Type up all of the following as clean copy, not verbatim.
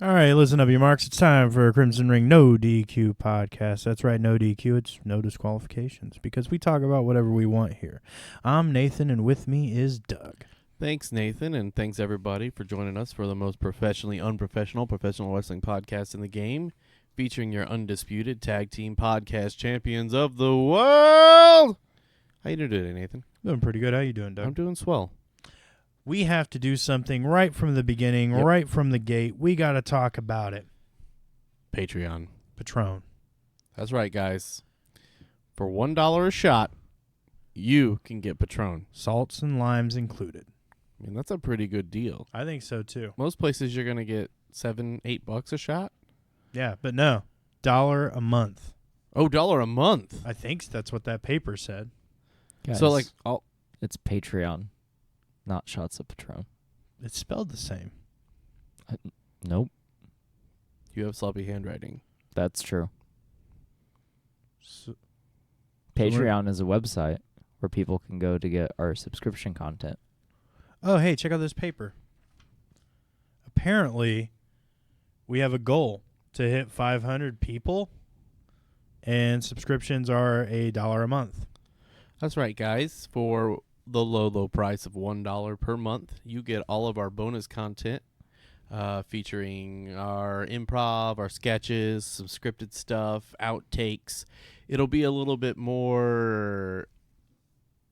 All right, listen up, you marks. It's time for Crimson Ring No DQ podcast. That's right, no DQ. It's no disqualifications because we talk about whatever we want here. I'm Nathan, and with me is Doug. Thanks, Nathan, and thanks, everybody, for joining us for the most professionally unprofessional professional wrestling podcast in the game, featuring your undisputed tag team podcast champions of the world. How you doing today, Nathan? Doing pretty good. How you doing, Doug? I'm doing swell. We have to do something right from the beginning, Yep. right from the gate. We got to talk about it. Patreon. Patron. That's right, guys. For $1 a shot, you can get Patron. Salts and limes included. I mean, that's a pretty good deal. I think so, too. Most places you're going to get $7-8 a shot. Yeah, but no. $1 a month. Oh, $1 a month. I think that's what that paper said. Guys, So, like, it's Patreon, not Shots of Patron. It's spelled the same. Nope, you have sloppy handwriting. that's true. So, Patreon is a website where people can go to get our subscription content. oh, hey, check out this paper. Apparently, we have a goal to hit 500 people, and subscriptions are $1 a month. That's right, guys. For the low price of $1 per month, you get all of our bonus content featuring our improv, our sketches, some scripted stuff, outtakes. It'll be a little bit more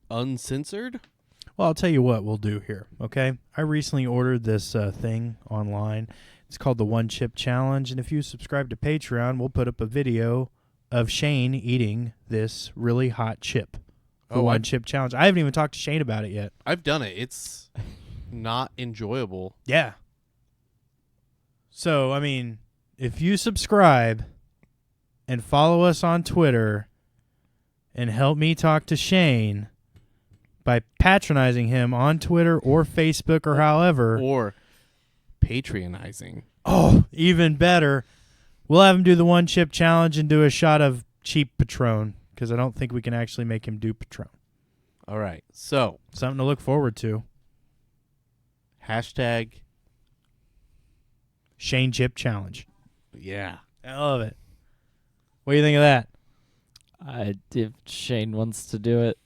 uncensored. Well, I'll tell you what we'll do here, okay? I recently ordered this thing online. It's called the One Chip Challenge, and if you subscribe to Patreon, we'll put up a video of Shane eating this really hot chip. The One Chip Challenge. I haven't even talked to Shane about it yet. I've done it. It's not enjoyable. Yeah. So, I mean, if you subscribe and follow us on Twitter and help me talk to Shane by patronizing him on Twitter or Facebook or however. Or patronizing. Oh, even better. We'll have him do the One Chip Challenge and do a shot of cheap Patron because I don't think we can actually make him do Patron. All right. So, Something to look forward to. hashtag, Shane Chip Challenge. yeah. I love it. What do you think of that? If Shane wants to do it,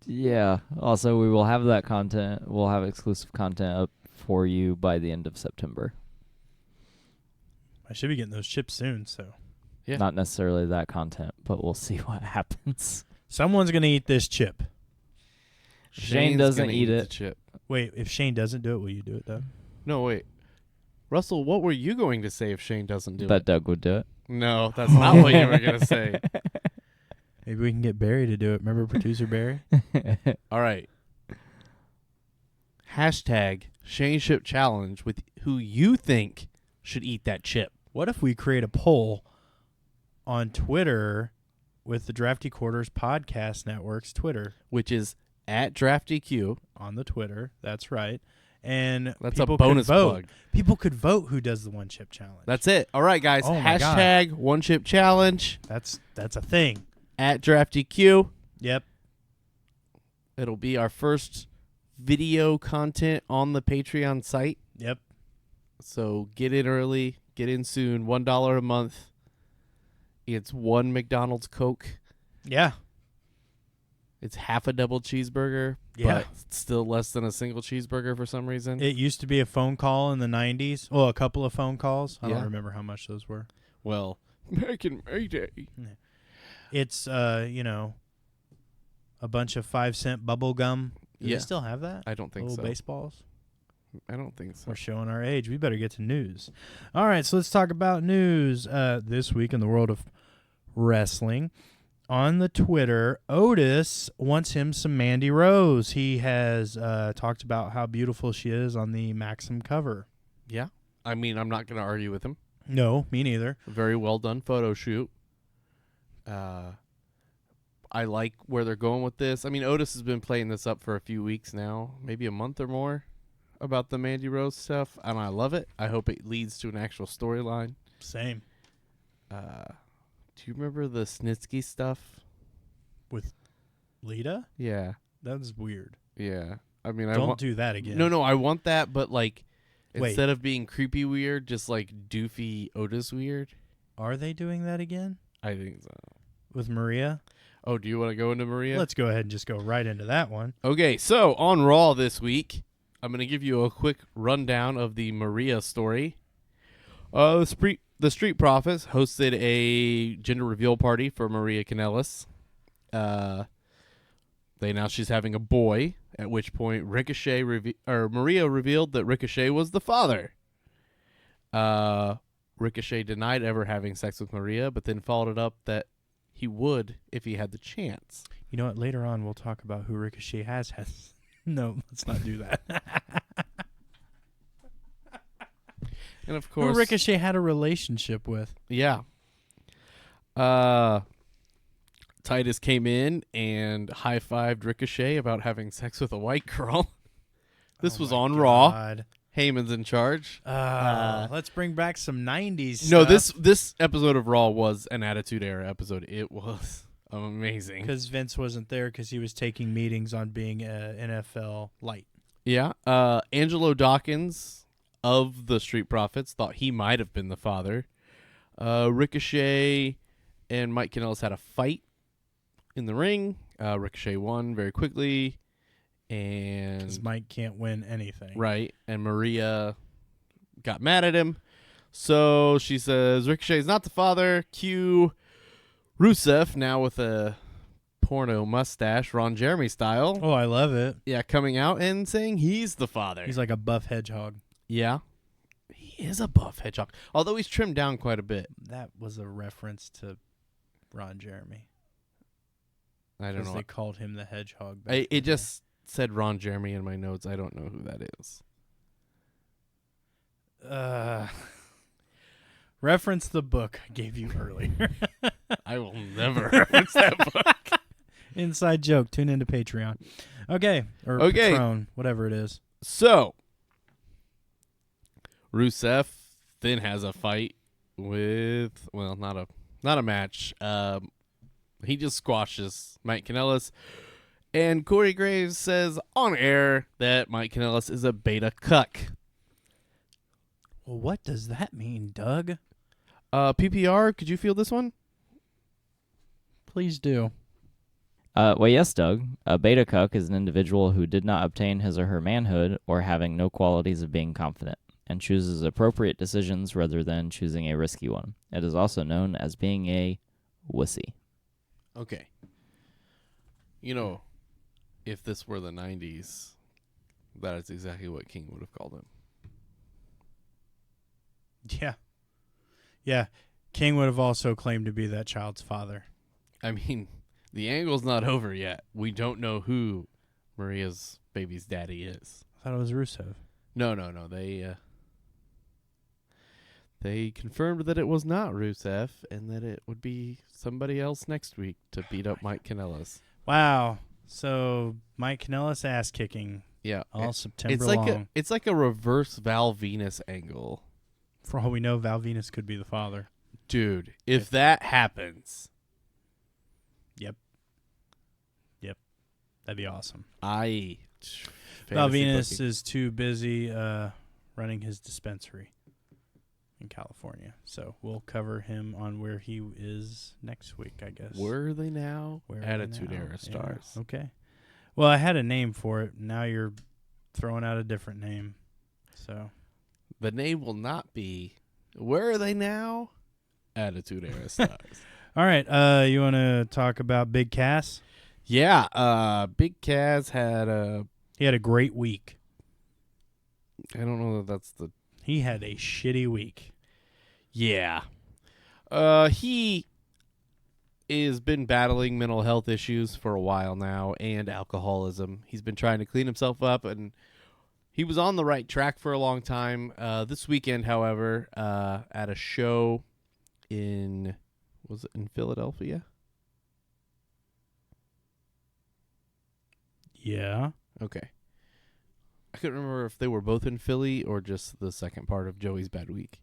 yeah. Also, we will have that content. We'll have exclusive content up for you by the end of September. I should be getting those chips soon, so. Yeah. Not necessarily that content, but we'll see what happens. Someone's going to eat this chip. Shane Shane's doesn't gonna eat the it. chip. Wait, if Shane doesn't do it, will you do it, though? No, wait. Russell, what were you going to say if Shane doesn't do That it? Doug would do it. No, that's not what you were going to say. Maybe we can get Barry to do it. Remember producer Barry? All right. Hashtag Shane Chip Challenge with who you think should eat that chip. What if we create a poll on Twitter with the Drafty Quarters Podcast Network's Twitter? Which is at DraftyQ. On the Twitter, that's right. And That's people a bonus could vote. plug. People could vote who does the One Chip Challenge. That's it. All right, guys. Oh my God. Hashtag One Chip Challenge That's a thing. at DraftyQ. Yep. It'll be our first video content on the Patreon site. Yep. So get in early, get in soon. $1 a month. It's one McDonald's Coke. Yeah. It's half a double cheeseburger, Yeah. but still less than a single cheeseburger for some reason. It used to be a phone call in the 90s. Well, a couple of phone calls. I Yeah. don't remember how much those were. Well, American Mayday. It's, a bunch of 5-cent bubble gum. Do Yeah. they still have that? I don't think Little so. baseballs? I don't think so. We're showing our age. We better get to news. All right, so let's talk about news this week in the world of wrestling. On the Twitter, Otis wants him some Mandy Rose. He has talked about how beautiful she is on the Maxim cover. Yeah. I mean, I'm not going to argue with him. No, me neither. Very well done photo shoot. I like where they're going with this. I mean, Otis has been playing this up for a few weeks now, maybe a month or more, about the Mandy Rose stuff, and I love it. I hope it leads to an actual storyline. Same. Do you remember the Snitsky stuff? With Lita? Yeah. That's weird. Yeah. I mean, Don't do that again. No, I want that, but like Wait. Instead of being creepy weird, just like doofy Otis weird. Are they doing that again I think so. with Maria? Oh, do you want to go into Maria? Let's go ahead and just go right into that one. Okay, so on Raw this week, I'm going to give you a quick rundown of the Maria story. The Street Profits hosted a gender reveal party for Maria Kanellis. They announced she's having a boy, at which point Maria revealed that Ricochet was the father. Ricochet denied ever having sex with Maria, but then followed it up that he would if he had the chance. You know what? Later on, we'll talk about who Ricochet has. No, let's not do that. And of course, Who Ricochet had a relationship with. yeah. Titus came in and high-fived Ricochet about having sex with a white girl. This was on Raw. Heyman's in charge. Let's bring back some 90s No, stuff. this episode of Raw was an Attitude Era episode. It was amazing. Because Vince wasn't there because he was taking meetings on being NFL light. Yeah. Angelo Dawkins of the Street Profits thought he might have been the father. Ricochet and Mike Kanellis had a fight in the ring. Ricochet won very quickly. And Because Mike can't win anything. right. And Maria got mad at him. So she says, Ricochet's not the father. Cue Rusev, now with a porno mustache, Ron Jeremy style. Oh, I love it. Yeah, coming out and saying he's the father. He's like a buff hedgehog. Yeah. He is a buff hedgehog. Although he's trimmed down quite a bit. That was a reference to Ron Jeremy. I don't Because know. they called him the hedgehog. back in It the just said Ron Jeremy in my notes. I don't know who that is. day. Reference the book I gave you earlier. I will never reference that book. Inside joke. Tune into Patreon. Okay. Or Okay. Patron, whatever it is. So, Rusev then has a fight with, well, not a match. He just squashes Mike Kanellis. And Corey Graves says on air that Mike Kanellis is a beta cuck. Well, what does that mean, Doug? PPR, could you feel this one? Please do. Well, yes, Doug. A beta cuck is an individual who did not obtain his or her manhood or having no qualities of being confident and chooses appropriate decisions rather than choosing a risky one. It is also known as being a wussy. Okay. You know, if this were the 90s, that is exactly what King would have called him. Yeah. Yeah. King would have also claimed to be that child's father. I mean, the angle's not over yet. We don't know who Maria's baby's daddy is. I thought it was Rusev. No. They confirmed that it was not Rusev and that it would be somebody else next week to beat up Mike Kanellis. Wow. So Mike Kanellis ass kicking Yeah. all September It's like long. it's like a reverse Val Venus angle. For all we know, Val Venus could be the father. Dude, if that happens, That'd be awesome. I Val fantasy Venus booking. is too busy running his dispensary in California. So we'll cover him on where he is next week, I guess. Were they now? Where are they Attitude now? Era Yeah, stars. okay. Well, I had a name for it. Now you're throwing out a different name. So The name will not be. Where are they now? Attitude Era stars. all right. You want to talk about Big Cass? Yeah. Big Kaz had a. He had a great week. I don't know that that's the. He had a shitty week. Yeah. He has been battling mental health issues for a while now and alcoholism. He's been trying to clean himself up, and he was on the right track for a long time. This weekend, however, at a show was it in Philadelphia? Yeah. Okay. I couldn't remember if they were both in Philly or just the second part of Joey's bad week.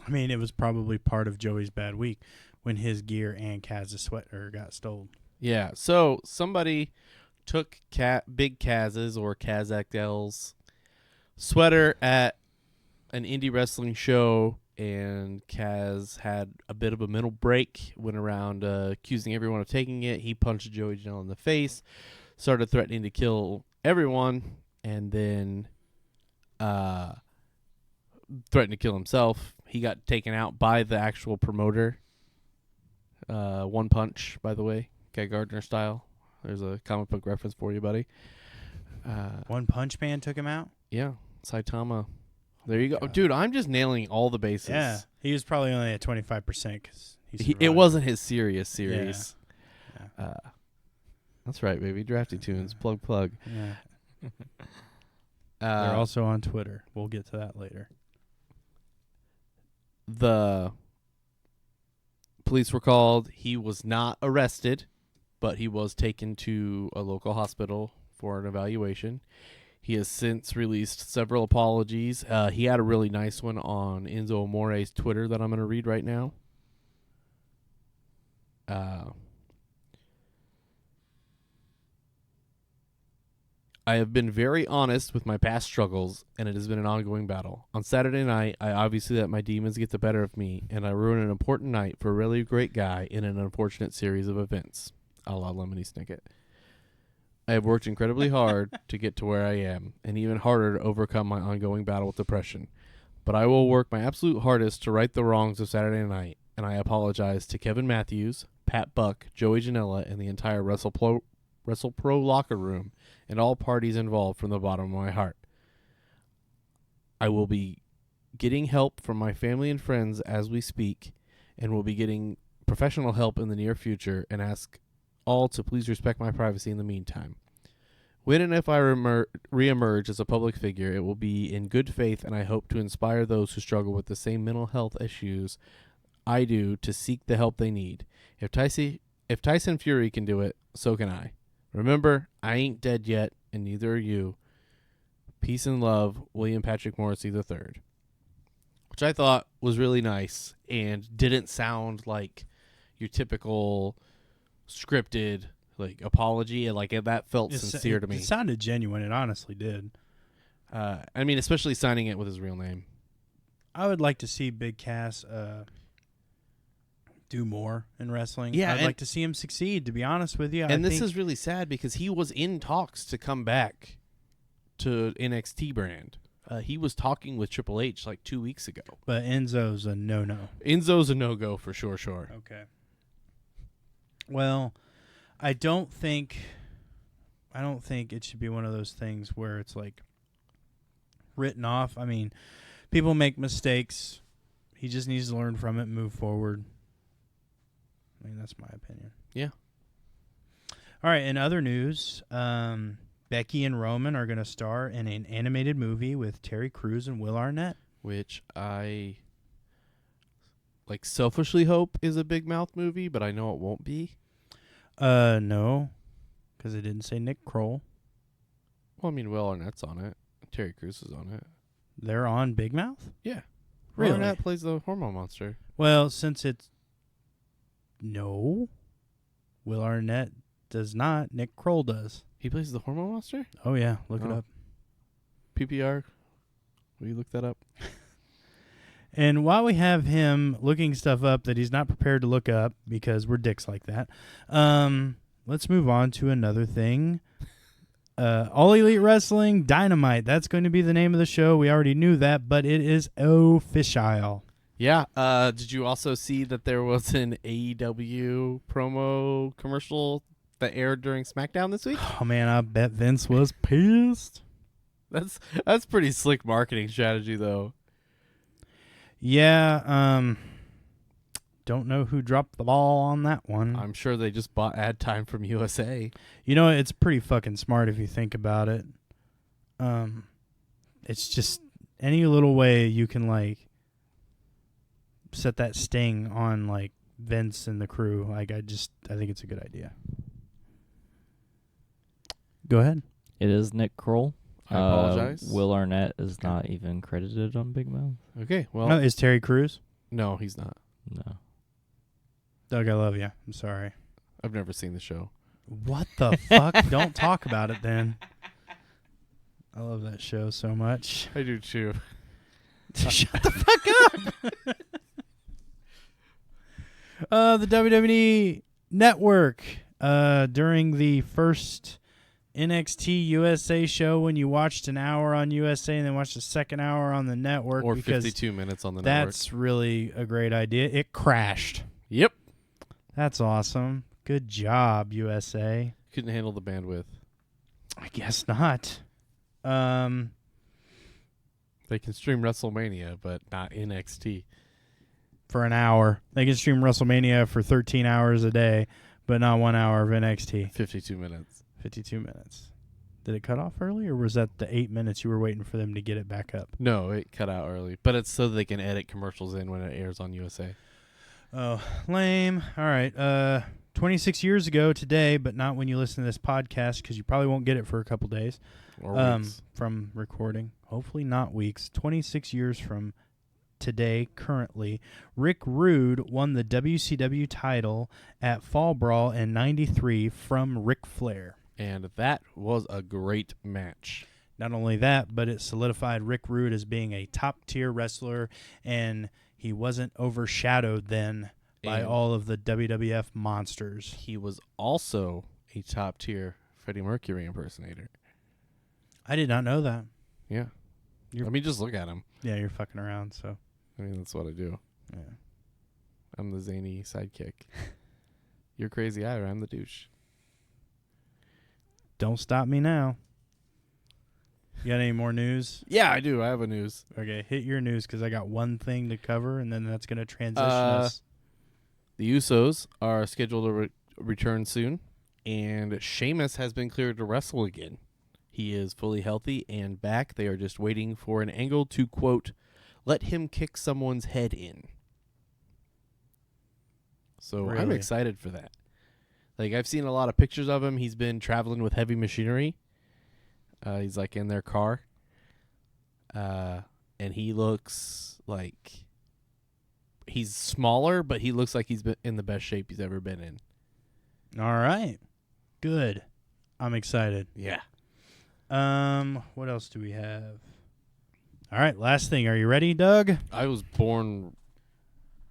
I mean, it was probably part of Joey's bad week when his gear and Kaz's sweater got stolen. Yeah, so somebody took Big Kaz's or Kaz XL's sweater at an indie wrestling show, and Kaz had a bit of a mental break, went around accusing everyone of taking it. He punched Joey Janela in the face, started threatening to kill everyone, and then threatened to kill himself. He got taken out by the actual promoter. One punch, by the way, Guy Gardner style. There's a comic book reference for you, buddy. One Punch Man took him out? Yeah, Saitama. There you go. God. Dude, I'm just nailing all the bases. Yeah. He was probably only at 25% because It wasn't his serious series. Yeah. That's right, baby. Drafty Tunes. Plug. Yeah. They're also on Twitter. We'll get to that later. The police were called. He was not arrested, but he was taken to a local hospital for an evaluation. He has since released several apologies. He had a really nice one on Enzo Amore's Twitter that I'm going to read right now. I have been very honest with my past struggles, and it has been an ongoing battle. On Saturday night, I obviously let my demons get the better of me, and I ruined an important night for a really great guy in an unfortunate series of events. A la Lemony Snicket. I have worked incredibly hard to get to where I am, and even harder to overcome my ongoing battle with depression. But I will work my absolute hardest to right the wrongs of Saturday night, and I apologize to Kevin Matthews, Pat Buck, Joey Janela, and the entire WrestlePro locker room, and all parties involved from the bottom of my heart. I will be getting help from my family and friends as we speak, and will be getting professional help in the near future, and ask all to please respect my privacy in the meantime. When and if I reemerge as a public figure, it will be in good faith, and I hope to inspire those who struggle with the same mental health issues I do to seek the help they need. If Tyson Fury can do it, so can I. Remember, I ain't dead yet, and neither are you. Peace and love, William Patrick Morrissey III. Which I thought was really nice and didn't sound like your typical scripted apology. That felt sincere to me. It sounded genuine. It honestly did. I mean, especially signing it with his real name. I would like to see Big Cass do more in wrestling. Yeah, I'd like to see him succeed, to be honest with you. And this is really sad because he was in talks to come back to NXT brand. He was talking with Triple H 2 weeks ago. But Enzo's a no-no. Enzo's a no-go for sure. Okay. Well, I don't think it should be one of those things where it's written off. I mean, people make mistakes. He just needs to learn from it and move forward. I mean, that's my opinion. Yeah. All right, in other news, Becky and Roman are going to star in an animated movie with Terry Crews and Will Arnett. Which I selfishly hope is a Big Mouth movie, but I know it won't be. No, because it didn't say Nick Kroll. Well, I mean, Will Arnett's on it. Terry Crews is on it. They're on Big Mouth? Yeah. Really? Will Arnett plays the hormone monster. Well, since it's... No. Will Arnett does not. Nick Kroll does. He plays the hormone monster? Oh, yeah. Look it up. PPR? Will you look that up? And while we have him looking stuff up that he's not prepared to look up because we're dicks like that, let's move on to another thing. All Elite Wrestling Dynamite. That's going to be the name of the show. We already knew that, but it is official. Yeah. Did you also see that there was an AEW promo commercial that aired during SmackDown this week? Oh, man, I bet Vince was pissed. That's pretty slick marketing strategy, though. Yeah, don't know who dropped the ball on that one. I'm sure they just bought ad time from USA. You know, it's pretty fucking smart if you think about it. It's just any little way you can set that sting on Vince and the crew. I think it's a good idea. Go ahead. It is Nick Kroll. I apologize. Will Arnett is not even credited on Big Mouth. Okay, well. No, is Terry Crews? No, he's not. No. Doug, I love you. I'm sorry. I've never seen the show. What the fuck? Don't talk about it then. I love that show so much. I do too. Shut the fuck up. The WWE Network, during the first NXT USA show, when you watched an hour on USA and then watched the second hour on the network, Or because 52 minutes on the network. that's really a great idea. It crashed. Yep. That's awesome. Good job, USA. Couldn't handle the bandwidth. I guess not. They can stream WrestleMania, but not NXT. For an hour. They can stream WrestleMania for 13 hours a day, but not 1 hour of NXT. 52 minutes. 52 minutes. Did it cut off early, or was that the 8 minutes you were waiting for them to get it back up? No, it cut out early. But it's so they can edit commercials in when it airs on USA. Oh, lame. All right. 26 years ago today, but not when you listen to this podcast, because you probably won't get it for a couple days Or weeks. from recording. Hopefully not weeks. 26 years from today, currently, Rick Rude won the WCW title at Fall Brawl in '93 from Ric Flair. And that was a great match. Not only that, but it solidified Rick Rude as being a top-tier wrestler, and he wasn't overshadowed then by And all of the WWF monsters. he was also a top-tier Freddie Mercury impersonator. I did not know that. Yeah. You're- I mean, just look at him. Yeah, you're fucking around, so. I mean, that's what I do. Yeah. I'm the zany sidekick. You're crazy Ira. I'm the douche. Don't stop me now. You got any more news? Yeah, I do. I have a news. Okay, hit your news, because I got one thing to cover, and then that's going to transition Uh, us. The Usos are scheduled to return soon, and Sheamus has been cleared to wrestle again. He is fully healthy and back. They are just waiting for an angle to, quote, let him kick someone's head in. So I'm Really? excited for that. Like, I've seen a lot of pictures of him. He's been traveling with heavy machinery. He's, like, in their car. And he looks like he's smaller, but he looks like he's been in the best shape he's ever been in. All right. Good. I'm excited. Yeah. What else do we have? All right, last thing. Are you ready, Doug? I was born...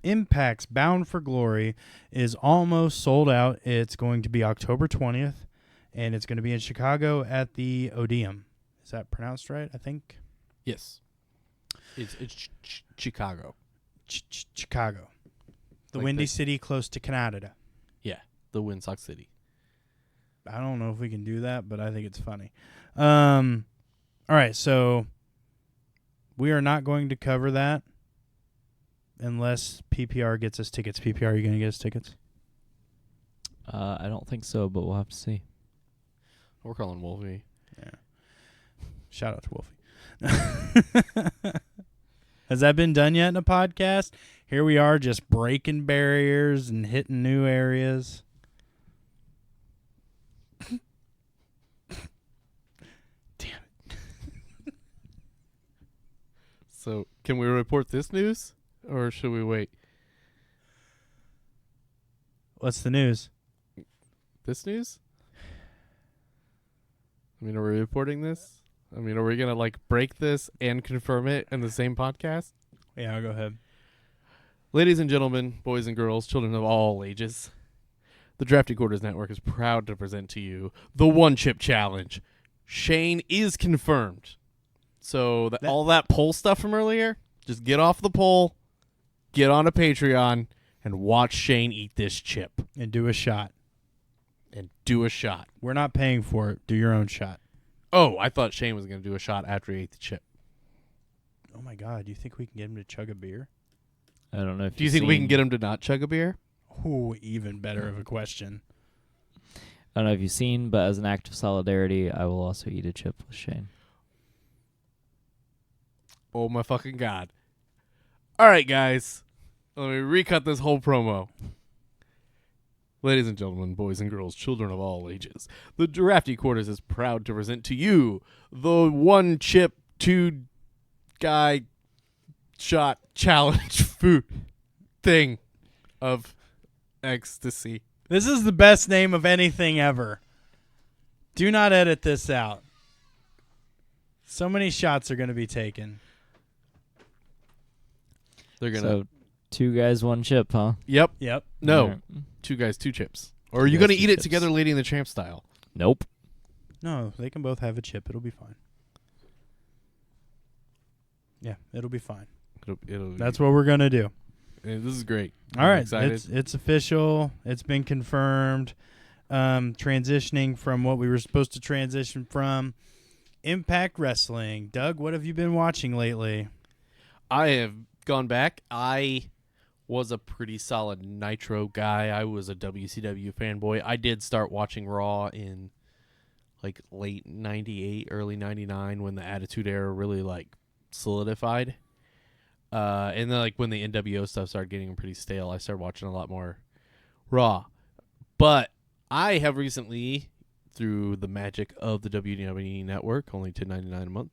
Impact's Bound for Glory is almost sold out. It's going to be October 20th, and it's going to be in Chicago at the Odeum. Is that pronounced right, I think? Yes. It's Chicago. Chicago. The Like Windy the- City close to Canada. Yeah. The Windsock City. I don't know if we can do that, but I think it's funny. All right, so we are not going to cover that unless PPR gets us tickets. PPR, are you going to get us tickets? I don't think so, but we'll have to see. We're calling Wolfie. Yeah. Shout out to Wolfie. Has that been done yet in a podcast? Here we are just breaking barriers and hitting new areas. So, can we report this news? Or should we wait? What's the news? This news? I mean, are we reporting this? I mean, are we going to, like, break this and confirm it in the same podcast? Yeah, I'll go ahead. Ladies and gentlemen, boys and girls, children of all ages, the Drafty Quarters Network is proud to present to you the One Chip Challenge. Shane is confirmed. So all that poll stuff from earlier, just get off the poll, get on a Patreon, and watch Shane eat this chip. And do a shot. And do a shot. We're not paying for it. Do your own shot. Oh, I thought Shane was going to do a shot after he ate the chip. Oh, my God. Do you think we can get him to chug a beer? I don't know if Do you think we can get him to not chug a beer? Ooh, even better of a question. I don't know if you've seen, but as an act of solidarity, I will also eat a chip with Shane. Oh, my fucking God. All right, guys. Let me recut this whole promo. Ladies and gentlemen, boys and girls, children of all ages, the Drafty Quarters is proud to present to you the One Chip, Two Guy Shot Challenge food thing of ecstasy. This is the best name of anything ever. Do not edit this out. So many shots are going to be taken. They're gonna. So 2 guys, 1 chip, huh? Yep. Yep. No. All right. 2 guys, 2 chips. Or Two are you guys, gonna 2 eat it chips. together, Lady in the Tramp style? Nope. No, they can both have a chip. It'll be fine. Yeah, it'll be fine. That's what we're going to do. This is great. All I'm right, excited. it's official. It's been confirmed. Transitioning from what we were supposed to transition from, Impact Wrestling. Doug, what have you been watching lately? I have gone back. I was a pretty solid Nitro guy. I was a WCW fanboy. I did start watching Raw in like late 98, early 99 when the Attitude Era really like solidified. And then like when the NWO stuff started getting pretty stale, I started watching a lot more Raw. But I have recently, through the magic of the WWE Network, only $10.99 a month.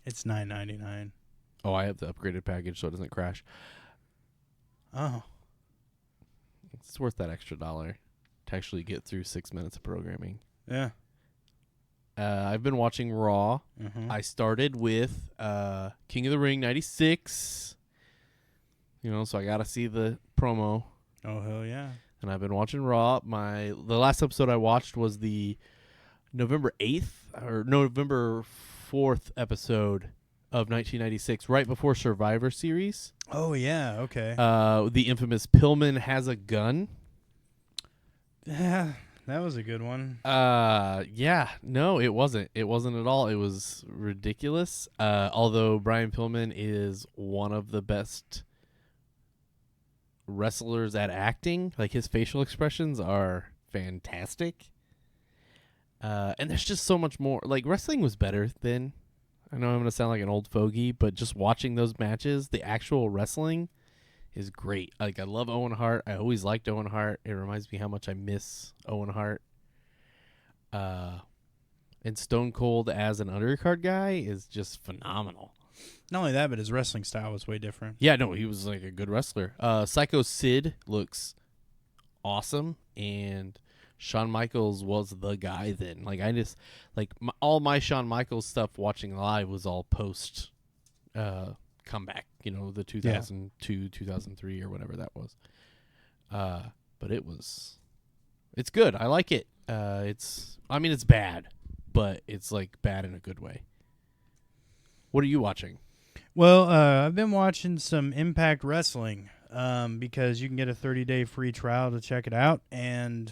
It's $9.99. Oh, I have the upgraded package so it doesn't crash. Oh, It's worth that extra $1 to actually get through 6 minutes of programming. yeah. I've been watching Raw. Mm-hmm. I started with King of the Ring 96. So I got to see the promo. Oh, hell yeah. And I've been watching Raw. The last episode I watched was the November 8th or November 4th episode of 1996, right before Survivor Series. Oh, yeah, okay. The infamous Pillman has a gun. Yeah, that was a good one. Yeah, no, it wasn't. It wasn't at all. It was ridiculous. Although Brian Pillman is one of the best wrestlers at acting, like his facial expressions are fantastic. And there's just so much more. Like wrestling was better then. I know I'm gonna sound like an old fogey, but just watching those matches, the actual wrestling is great. Like I love Owen Hart. I always liked Owen Hart. It reminds me how much I miss Owen Hart. And Stone Cold as an undercard guy is just phenomenal. Not only that, but his wrestling style was way different. Yeah, no, he was like a good wrestler. Psycho Sid looks awesome, and Shawn Michaels was the guy then. Like I just all my Shawn Michaels stuff watching live was all post comeback. The 2002, 2003 or whatever that was. But it's good. I like it. It's bad, but it's like bad in a good way. What are you watching? Well, I've been watching some Impact Wrestling because you can get a 30-day free trial to check it out, and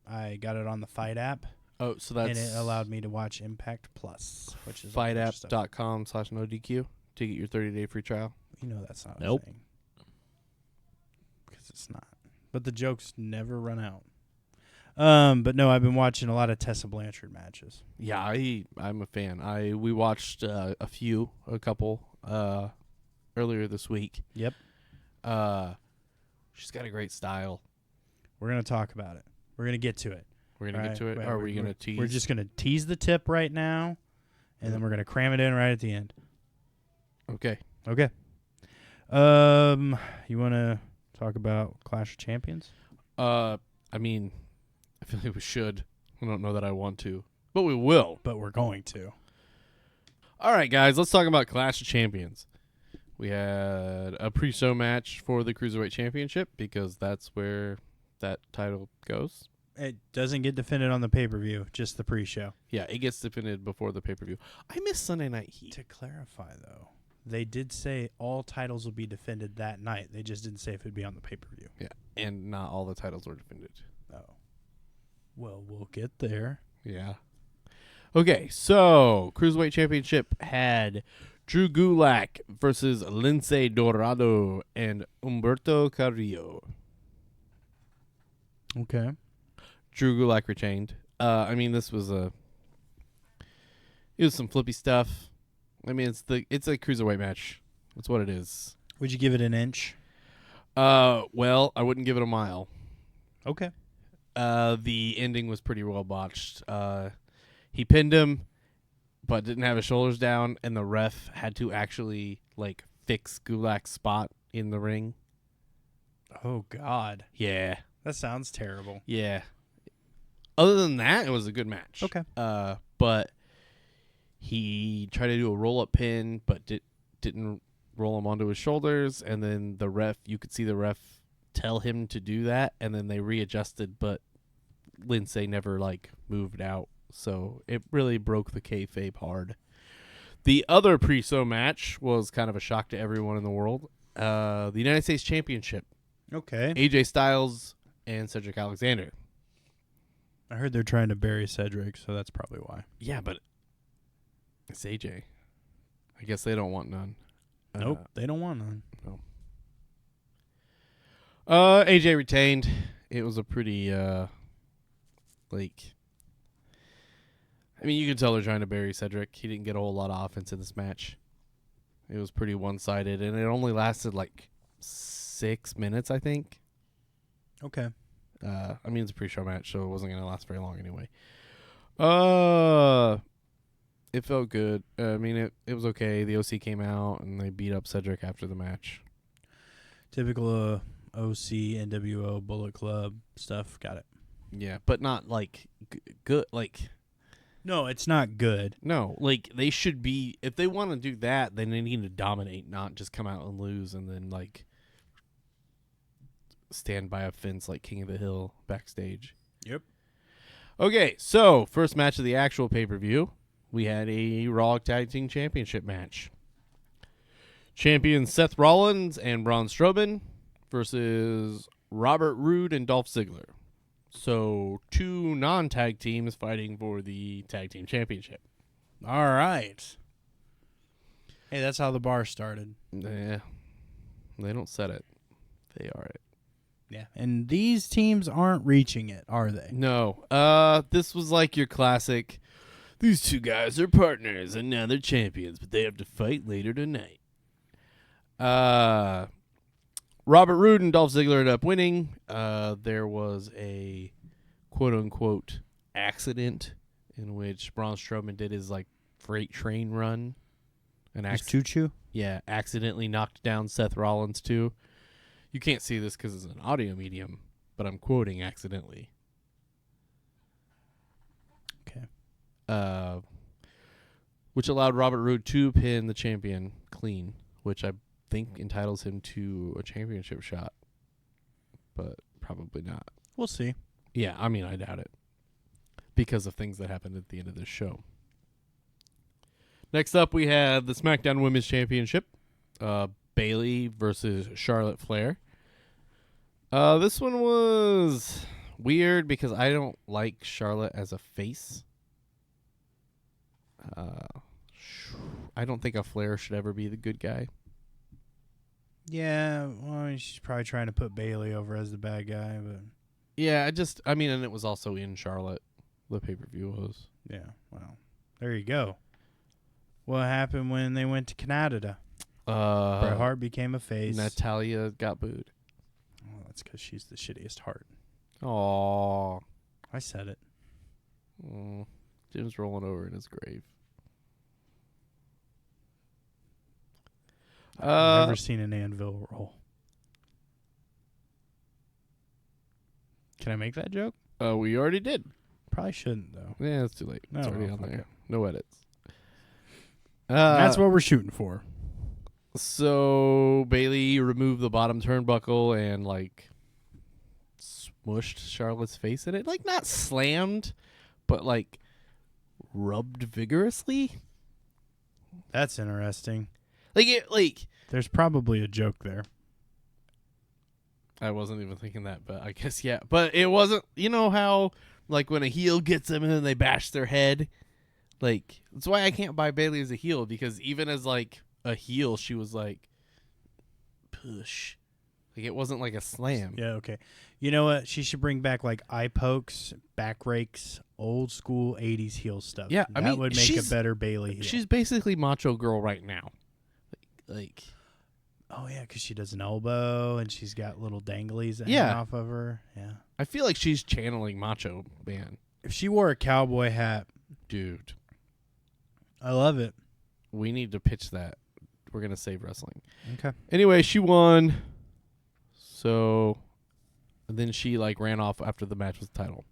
I got it on the Fight app. Oh, so that's... And it allowed me to watch Impact Plus, which is... FightApp.com/NoDQ to get your 30-day free trial. You know that's not Nope. a thing. Because it's not. But the jokes never run out. But no, I've been watching a lot of Tessa Blanchard matches. Yeah, I'm a fan. We watched a couple earlier this week. Yep. She's got a great style. We're going to talk about it. We're going to get to it. We're gonna get to it. Right, Or are we gonna tease? We're just going to tease the tip right now, and then we're going to cram it in right at the end. Okay. Okay. You want to talk about Clash of Champions? I feel like we should. I don't know that I want to, but we will. But we're going to. All right, guys, let's talk about Clash of Champions. We had a pre-show match for the Cruiserweight Championship because that's where that title goes. It doesn't get defended on the pay-per-view, just the pre-show. Yeah, it gets defended before the pay-per-view. I miss Sunday Night Heat. To clarify, though, they did say all titles will be defended that night. They just didn't say if it'd be on the pay-per-view. Yeah, and not all the titles were defended. Oh. Well, we'll get there. Yeah. Okay, so Cruiserweight Championship had Drew Gulak versus Lince Dorado and Humberto Carrillo. Okay. Drew Gulak retained. This was it was some flippy stuff. It's a cruiserweight match. That's what it is. Would you give it an inch? Well, I wouldn't give it a mile. Okay. The ending was pretty well botched. He pinned him, but didn't have his shoulders down, and the ref had to actually fix Gulak's spot in the ring. Oh, God. Yeah. That sounds terrible. Yeah. Other than that, it was a good match. Okay. But He tried to do a roll-up pin, but didn't roll him onto his shoulders. And then you could see the ref tell him to do that, and then they readjusted, but Lindsay never moved out. So it really broke the kayfabe hard. The other pre-show match was kind of a shock to everyone in the world. The United States Championship. Okay. AJ Styles and Cedric Alexander. I heard they're trying to bury Cedric, so that's probably why. Yeah, but it's AJ. I guess they don't want none. Nope, they don't want none. No. AJ retained. It was a pretty, you can tell they're trying to bury Cedric. He didn't get a whole lot of offense in this match. It was pretty one-sided, and it only lasted 6 minutes, I think. Okay. It's a pre-show match, so it wasn't going to last very long anyway. It felt good. It was okay. The OC came out, and they beat up Cedric after the match. Typical OC, NWO, Bullet Club stuff. Got it. Yeah, but not, good, No, it's not good. No, they should be, if they want to do that, then they need to dominate, not just come out and lose and then, stand by a fence like King of the Hill backstage. Yep. Okay, so first match of the actual pay-per-view, we had a Raw Tag Team Championship match. Champions Seth Rollins and Braun Strowman versus Robert Roode and Dolph Ziggler. So 2 non-tag teams fighting for the Tag Team Championship. All right. Hey, that's how the bar started. Yeah, they don't set it. They are it. Yeah, and these teams aren't reaching it, are they? No. This was your classic, these 2 guys are partners and now they're champions, but they have to fight later tonight. Robert Roode and Dolph Ziggler ended up winning. There was a quote-unquote accident in which Braun Strowman did his freight train run. His choo-choo? Yeah, accidentally knocked down Seth Rollins too. You can't see this because it's an audio medium, but I'm quoting accidentally. Okay. Which allowed Robert Roode to pin the champion clean, which I think entitles him to a championship shot, but probably not. We'll see. Yeah, I doubt it because of things that happened at the end of this show. Next up, we had the SmackDown Women's Championship. Bayley versus Charlotte Flair. This one was weird because I don't like Charlotte as a face. I don't think a Flair should ever be the good guy. Yeah, well, she's probably trying to put Bayley over as the bad guy, but... Yeah, and it was also in Charlotte. The pay-per-view was. Yeah, well, there you go. What happened when they went to Canada? Bret Hart became a face. Natalia got booed. Oh, that's because she's the shittiest Hart. Aww. I said it. Jim's rolling over in his grave. I've never seen an anvil roll. Can I make that joke? We already did. Probably shouldn't, though. Yeah, it's too late. It's already on there. No edits. That's what we're shooting for. So Bayley removed the bottom turnbuckle and smushed Charlotte's face in it. Not slammed, but rubbed vigorously. That's interesting. There's There's probably a joke there. I wasn't even thinking that, but I guess yeah. But it wasn't. You know how when a heel gets them and then they bash their head. That's why I can't buy Bayley as a heel, because even as a heel, she was push. It wasn't a slam. Yeah, okay. You know what? She should bring back eye pokes, back rakes, old school 80s heel stuff. Yeah, that would make a better Bayley heel. She's basically Macho Girl right now. Oh, yeah, because she does an elbow and she's got little danglies that Yeah. hang off of her. Yeah. I feel like she's channeling Macho Man. If she wore a cowboy hat, Dude, I love it. we need to pitch that. We're going to save wrestling. Okay. Anyway, she won. So, and then she ran off after the match with the title.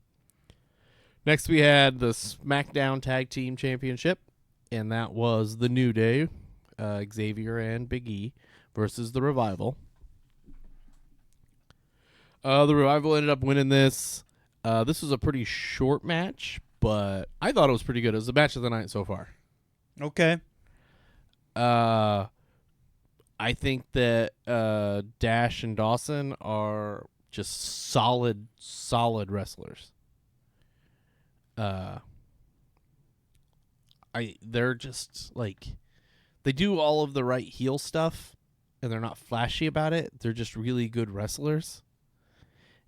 Next, we had the SmackDown Tag Team Championship. and that was the New Day, Xavier and Big E, versus the Revival. The Revival ended up winning this. This was a pretty short match, but I thought it was pretty good. It was the match of the night so far. Okay. I think that Dash and Dawson are just solid wrestlers. They're just like, they do all of the right heel stuff, and they're not flashy about it. They're just really good wrestlers,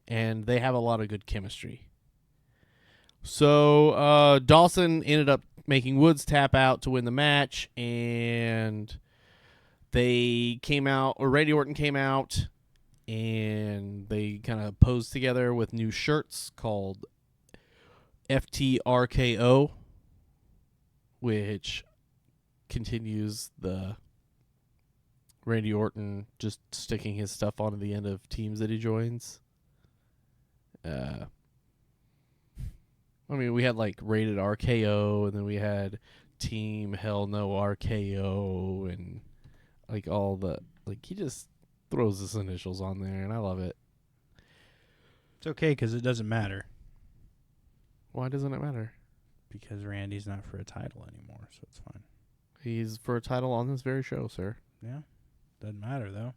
and they have a lot of good chemistry. So Dawson ended up making Woods tap out to win the match, and they came out, or Randy Orton came out, and they kind of posed together with new shirts called FTRKO, which continues the Randy Orton just sticking his stuff onto the end of teams that he joins. I mean, we had like Rated RKO, and then we had Team Hell No RKO, and like all the, like, he just throws his initials on there, and I love it. It's okay because it doesn't matter. Why doesn't it matter? Because Randy's not for a title anymore, so it's fine. He's for a title on this very show, sir. Yeah. Doesn't matter, though.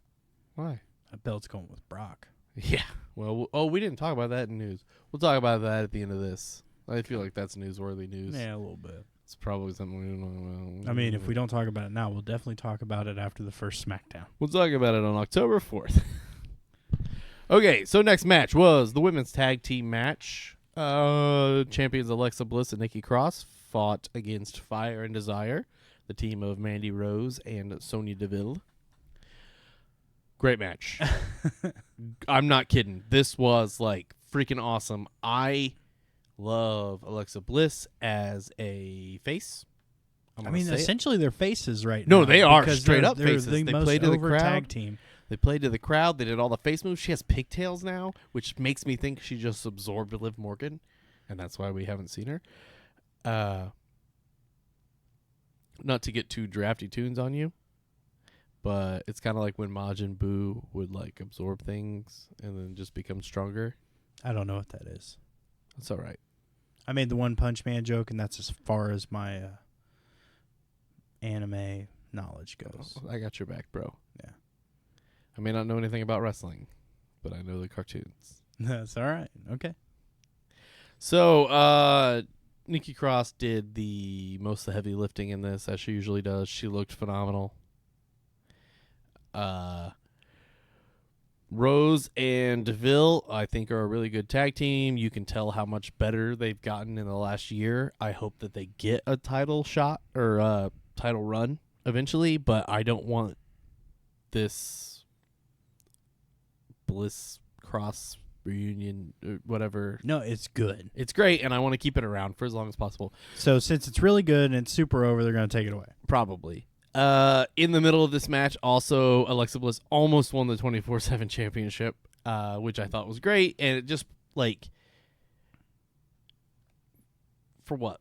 Why? That belt's going with Brock. Yeah. Well, we didn't talk about that in news. We'll talk about that at the end of this. I feel like that's newsworthy news. Yeah, a little bit. It's probably something we don't know about. I mean, if we don't talk about it now, we'll definitely talk about it after the first SmackDown. We'll talk about it on October 4th. Okay, so next match was the women's tag team match. Champions Alexa Bliss and Nikki Cross fought against Fire and Desire, the team of Mandy Rose and Sonya Deville. Great match. I'm not kidding. This was like freaking awesome. I love Alexa Bliss as a face. I mean, essentially they're faces right now. No, they are because straight up they're faces. the They most played to the over crowd. tag team. They played to the crowd. They did all the face moves. She has pigtails now, which makes me think she just absorbed Liv Morgan, and that's why we haven't seen her. Not to get too drafty tunes on you, but it's kind of like when Majin Buu would like absorb things and then just become stronger. I don't know what that is. That's all right. I made the One Punch Man joke, and that's as far as my anime knowledge goes. I got your back, bro. Yeah. I may not know anything about wrestling, but I know the cartoons. That's all right. Okay. So, Nikki Cross did the most of the heavy lifting in this, as she usually does. She looked phenomenal. Rose and Deville, I think, are a really good tag team. You can tell how much better they've gotten in the last year. I hope that they get a title shot or a title run eventually, but I don't want this Bliss Cross reunion or whatever. No, it's good. It's great, and I want to keep it around for as long as possible. So since it's really good and it's super over, they're going to take it away. Probably. In the middle of this match, also, Alexa Bliss almost won the 24/7 championship, which I thought was great. And it just, like, for what,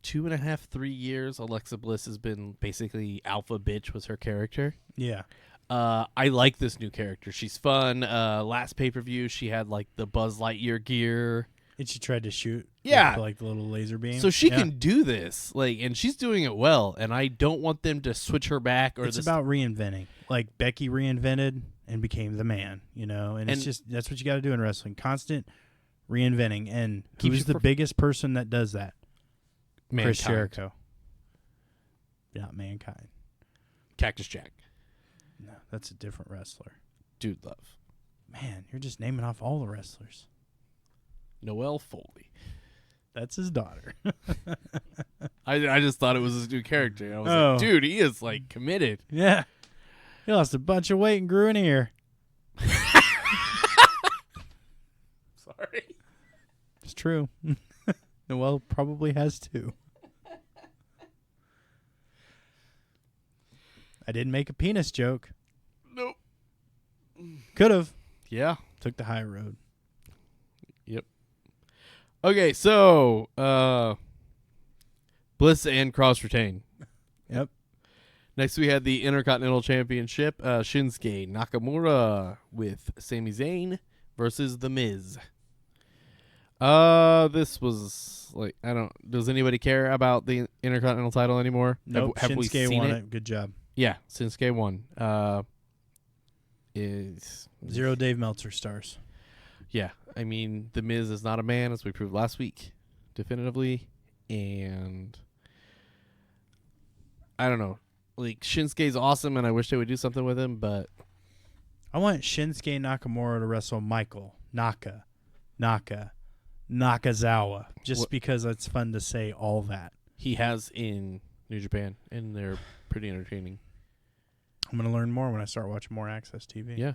2.5, 3 years, Alexa Bliss has been basically alpha bitch was her character. Yeah. I like this new character. She's fun. Last pay-per-view, she had, like, the Buzz Lightyear gear. And she tried to shoot. Yeah. With, like the little laser beam. So she can do this, like, and she's doing it well. And I don't want them to switch her back. Or it's about reinventing. Like Becky reinvented and became the man, you know. And it's just that's what you got to do in wrestling: constant reinventing. And who's the biggest person that does that? Mankind. Chris Jericho. Not Mankind. Cactus Jack. No, that's a different wrestler. Dude Love. Man, you're just naming off all the wrestlers. Noelle Foley. That's his daughter. I just thought it was his new character. I was Oh. like, dude, he is, like, committed. Yeah. He lost a bunch of weight and grew an ear. Sorry. It's true. Noelle probably has too. I didn't make a penis joke. Nope. Could have. Yeah. Took the high road. Yep. Okay, so Bliss and Cross retain. Next, we had the Intercontinental Championship. Shinsuke Nakamura with Sami Zayn versus The Miz. This was like, I don't. Does anybody care about the Intercontinental title anymore? Nope. Have we Shinsuke seen won it? it. Good job. Yeah, Shinsuke won. Is 0 Dave Meltzer stars. Yeah, I mean, The Miz is not a man, as we proved last week, definitively, and I don't know. Like, Shinsuke's awesome, and I wish they would do something with him, but I want Shinsuke Nakamura to wrestle Michael Nakazawa, just because it's fun to say all that. he has in New Japan, and they're pretty entertaining. I'm going to learn more when I start watching more Access TV. Yeah.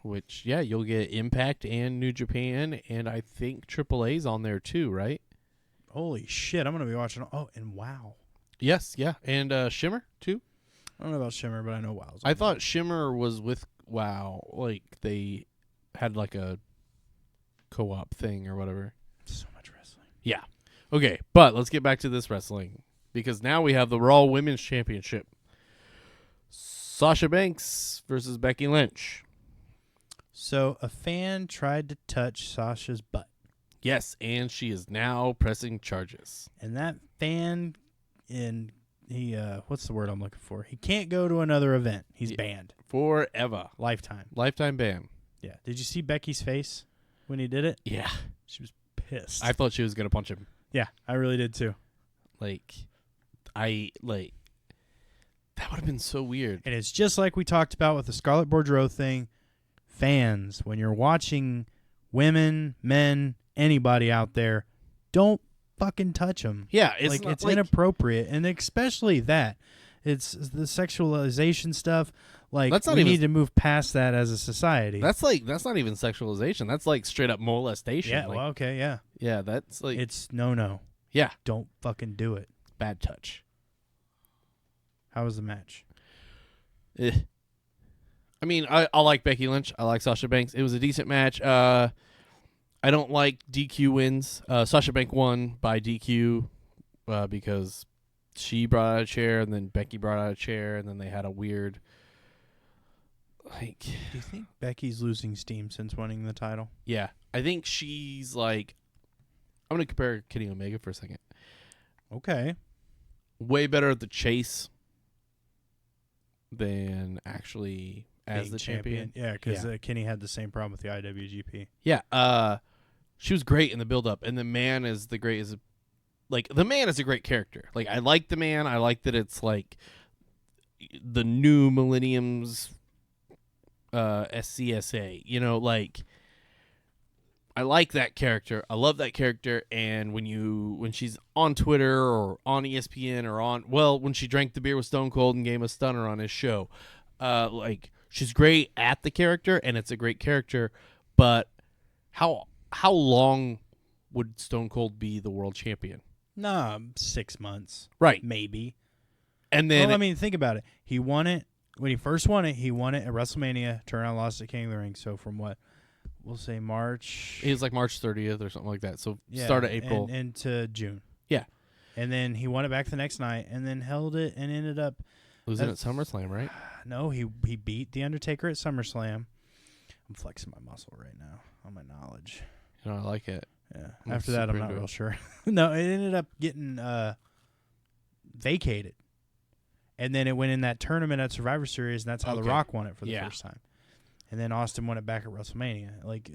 Which, yeah, you'll get Impact and New Japan, and I think AAA's on there too, right? Holy shit, I'm going to be watching. Oh, and WoW. Yes, yeah. And Shimmer too? I don't know about Shimmer, but I know WoW's. I thought Shimmer was with WoW. Like, they had like a co-op thing or whatever. So much wrestling. Yeah. Okay, but let's get back to this wrestling, because now we have the Raw Women's Championship. Sasha Banks versus Becky Lynch. So a fan tried to touch Sasha's butt. Yes, and she is now pressing charges. And that fan, he what's the word I'm looking for? He can't go to another event. He's banned. Forever. Lifetime. Lifetime ban. Yeah. Did you see Becky's face when he did it? Yeah. She was pissed. I thought she was going to punch him. Yeah, I really did too. That would have been so weird. And it's just like we talked about with the Scarlett Bordeaux thing. Fans, when you're watching women, men, anybody out there, don't fucking touch them. Yeah, it's inappropriate, and especially that. It's the sexualization stuff. Like, that's not we even, need to move past that as a society. That's not even sexualization. That's like straight up molestation. Yeah, well, okay, yeah. Yeah, that's like, it's no. Yeah. Don't fucking do it. Bad touch. How was the match? I mean, I like Becky Lynch. I like Sasha Banks. It was a decent match. I don't like DQ wins. Sasha Banks won by DQ because she brought out a chair, and then Becky brought out a chair, and then they had a weird, like... Do you think Becky's losing steam since winning the title? Yeah. I think she's like... I'm going to compare Kenny Omega for a second. Okay. Way better at the chase than actually as Being the champion. Yeah, because Kenny had the same problem with the IWGP. Yeah, she was great in the build-up, and the man is the greatest. Like, the man is a great character. Like, I like the man. I like that it's like the new Millennium's SCSA. You know, like, I like that character. I love that character. And when she's on Twitter or on ESPN or when she drank the beer with Stone Cold and gave a stunner on his show, like, she's great at the character, and it's a great character. But how long would Stone Cold be the world champion? Nah, 6 months. Right. Maybe. And then... Well, I mean, think about it. He won it. When he first won it, he won it at WrestleMania. Turned around, lost at King of the Ring. So from what? We'll say March. It was like March 30th or something like that. So yeah, start of April. And into June. Yeah. And then he won it back the next night and then held it and ended up... Losing at SummerSlam, right? No, he beat The Undertaker at SummerSlam. I'm flexing my muscle right now on my knowledge. You know, I like it. Yeah. I'm After that, I'm super not into real it. sure. No, it ended up getting vacated. And then it went in that tournament at Survivor Series, and that's how The Rock won it for the first time. And then Austin won it back at WrestleMania. Like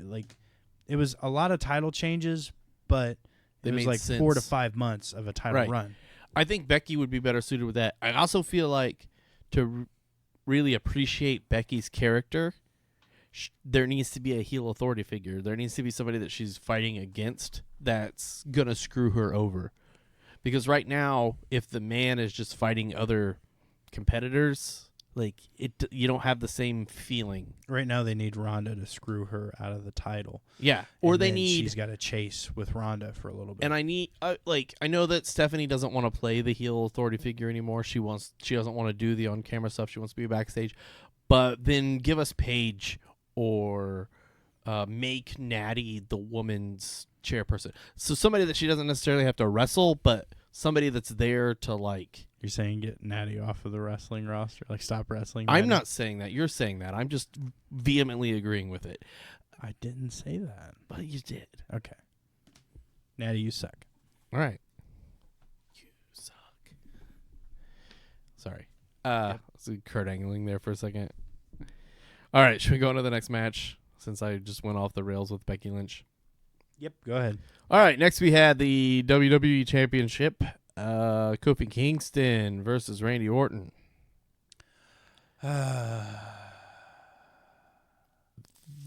it was a lot of title changes, but it was like sense. 4 to 5 months of a title run. I think Becky would be better suited with that. I also feel like to really appreciate Becky's character, there needs to be a heel authority figure. There needs to be somebody that she's fighting against that's going to screw her over. Because right now, if the man is just fighting other competitors, like, you don't have the same feeling. Right now, they need Ronda to screw her out of the title. Yeah. Or and they then need... She's got to chase with Ronda for a little bit. And I need... I know that Stephanie doesn't want to play the heel authority figure anymore. She doesn't want to do the on-camera stuff. She wants to be backstage. But then give us Paige or make Natty the woman's chairperson. So somebody that she doesn't necessarily have to wrestle, but somebody that's there to, like... You're saying get Natty off of the wrestling roster? Like, stop wrestling? I'm Natty? not saying that. You're saying that. I'm just vehemently agreeing with it. I didn't say that. But you did. Okay. Natty, you suck. All right. You suck. Sorry. Was Kurt Angling there for a second. All right. Should we go on to the next match since I just went off the rails with Becky Lynch? Yep, go ahead. All right. Next, we had the WWE Championship. Kofi Kingston versus Randy Orton.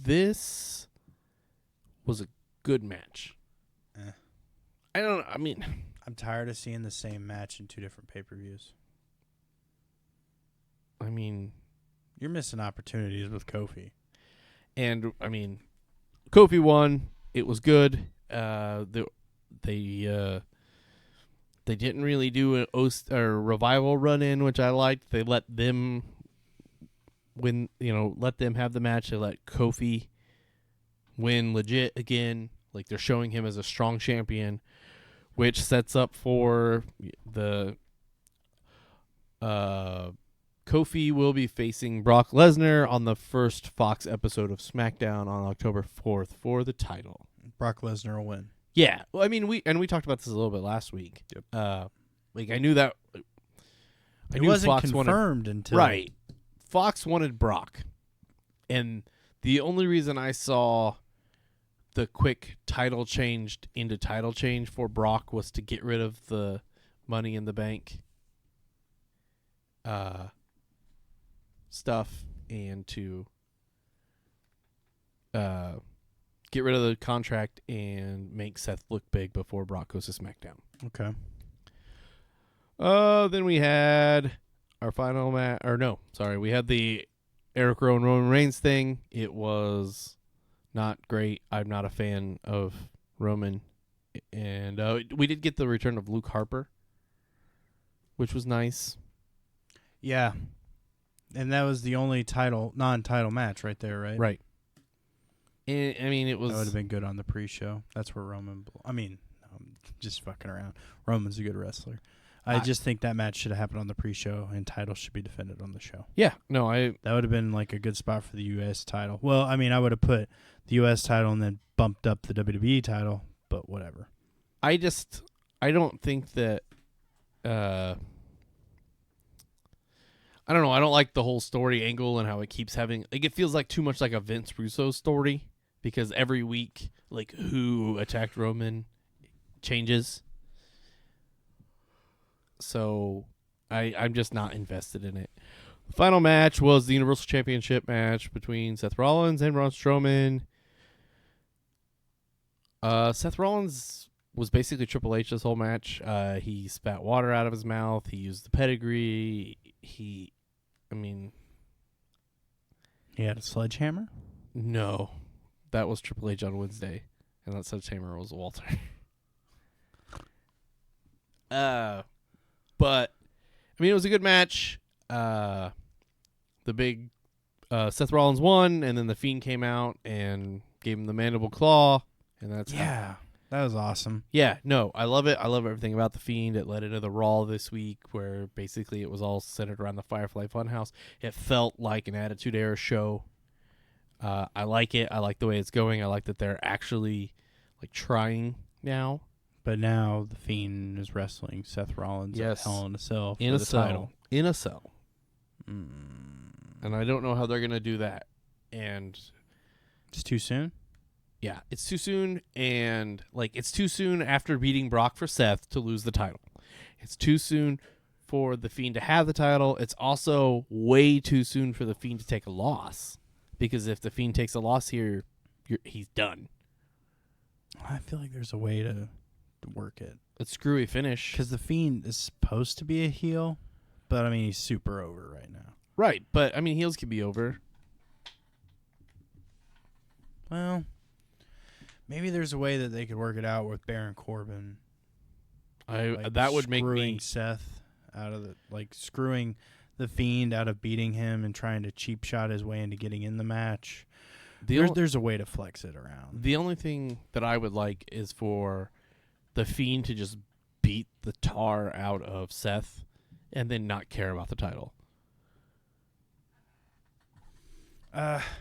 This was a good match. I'm tired of seeing the same match in two different pay-per-views. I mean, you're missing opportunities with Kofi. And Kofi won. It was good. They didn't really do a revival run in, which I liked. They let them win. Let them have the match. They let Kofi win legit again. Like, they're showing him as a strong champion, which sets up for the Kofi will be facing Brock Lesnar on the first Fox episode of SmackDown on October 4th for the title. Brock Lesnar will win. Yeah, well, we talked about this a little bit last week. Yep. I knew that. It wasn't confirmed until right. Fox wanted Brock, and the only reason I saw the quick title change for Brock was to get rid of the Money in the Bank stuff and to get rid of the contract and make Seth look big before Brock goes to SmackDown. Okay. Then we had our final match. We had the Eric Rowan Roman Reigns thing. It was not great. I'm not a fan of Roman. And we did get the return of Luke Harper, which was nice. Yeah. And that was the only non-title match right there, right? Right. And, it was... That would have been good on the pre-show. That's where Roman... I'm just fucking around. Roman's a good wrestler. I just think that match should have happened on the pre-show, and title should be defended on the show. Yeah. No, That would have been like a good spot for the U.S. title. Well, I would have put the U.S. title and then bumped up the WWE title, but whatever. I don't think that... I don't know. I don't like the whole story angle and how it keeps having... it feels like too much like a Vince Russo story because every week, who attacked Roman changes. So I'm just not invested in it. The final match was the Universal Championship match between Seth Rollins and Braun Strowman. Seth Rollins was basically Triple H this whole match. He spat water out of his mouth. He used the pedigree. He had a sledgehammer? No. That was Triple H on Wednesday. And that sledgehammer was Walter. But, it was a good match. The big Seth Rollins won, and then The Fiend came out and gave him the mandible claw. And that's that was awesome. Yeah, no, I love it. I love everything about The Fiend. It led into the Raw this week where basically it was all centered around the Firefly Funhouse. It felt like an Attitude Era show. I like it. I like the way it's going. I like that they're actually trying now. But now The Fiend is wrestling Seth Rollins at Hell in a Cell for the title. In a cell. And I don't know how they're going to do that. And it's too soon? Yeah, it's too soon, and it's too soon after beating Brock for Seth to lose the title. It's too soon for The Fiend to have the title. It's also way too soon for The Fiend to take a loss, because if The Fiend takes a loss here, he's done. I feel like there's a way to work it. A screwy finish. Because The Fiend is supposed to be a heel, but he's super over right now. Right, but heels can be over. Well, maybe there's a way that they could work it out with Baron Corbin. That would make me screwing Seth out of screwing The Fiend out of beating him and trying to cheap shot his way into getting in the match. There's a way to flex it around. The only thing that I would like is for The Fiend to just beat the tar out of Seth and then not care about the title?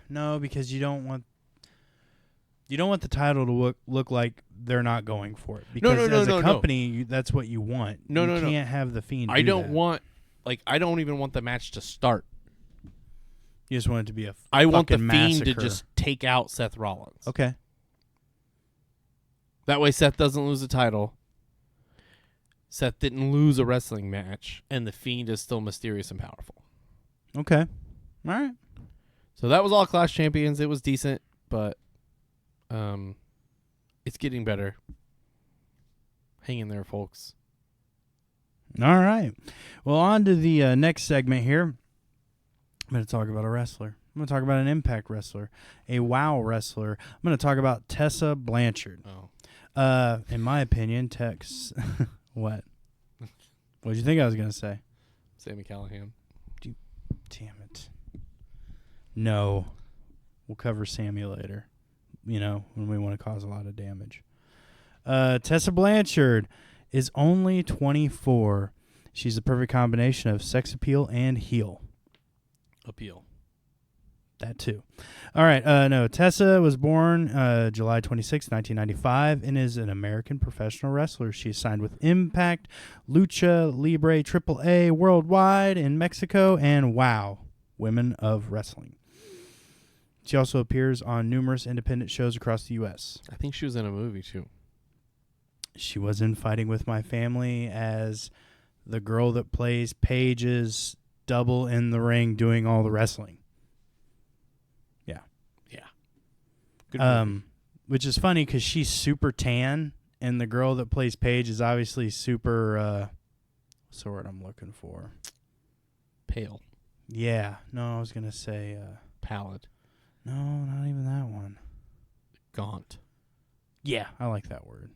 No, because you don't want the title to look like they're not going for it. Because as a company, that's what you want. You can't have the Fiend. I don't even want the match to start. You just want it to be I want the massacre. Fiend to just take out Seth Rollins. Okay. That way Seth doesn't lose the title. Seth didn't lose a wrestling match, and the Fiend is still mysterious and powerful. Okay. All right. So that was all Clash Champions. It was decent, but it's getting better. Hang in there, folks. All right. Well, on to the next segment here. I'm going to talk about a wrestler. I'm going to talk about an Impact wrestler, a WoW wrestler. I'm going to talk about Tessa Blanchard. Oh. In my opinion, Tex. What? What did you think I was going to say? Sami Callihan. Damn it. No. We'll cover Sammy later. When we want to cause a lot of damage. Tessa Blanchard is only 24. She's the perfect combination of sex appeal and heel. Appeal. That too. All right. No, Tessa was born July 26, 1995, and is an American professional wrestler. She's signed with Impact, Lucha Libre AAA Worldwide in Mexico, and WOW, Women of Wrestling. She also appears on numerous independent shows across the U.S. I think she was in a movie, too. She was in Fighting With My Family as the girl that plays Paige's double in the ring doing all the wrestling. Yeah. Yeah. Good movie. Which is funny because she's super tan, and the girl that plays Paige is obviously super, what's the word I'm looking for? Pale. Yeah. No, I was going to say... Pallid. No, not even that one. Gaunt. Yeah, I like that word.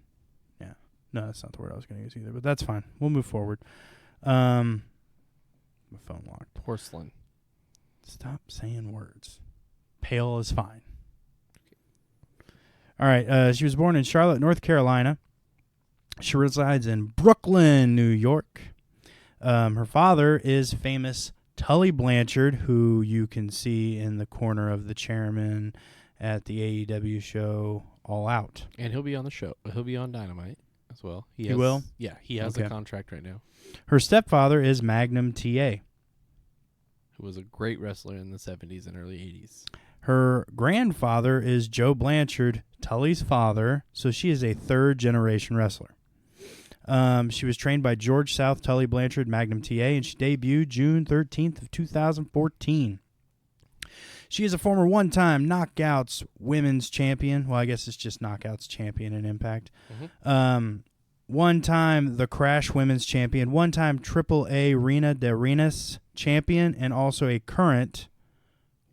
Yeah. No, that's not the word I was going to use either, but that's fine. We'll move forward. My phone locked. Porcelain. Stop saying words. Pale is fine. All right. She was born in Charlotte, North Carolina. She resides in Brooklyn, New York. Her father is famous Tully Blanchard, who you can see in the corner of the chairman at the AEW show All Out. And he'll be on the show. He'll be on Dynamite as well. He will? Yeah, he has a contract right now. Her stepfather is Magnum TA, who was a great wrestler in the 70s and early 80s. Her grandfather is Joe Blanchard, Tully's father, so she is a third-generation wrestler. She was trained by George South Tully Blanchard, Magnum TA, and she debuted June 13th of 2014. She is a former one-time Knockouts Women's Champion. Well, I guess it's just Knockouts Champion in Impact. Mm-hmm. One-time The Crash Women's Champion. One-time AAA Reina de Reinas Champion, and also a current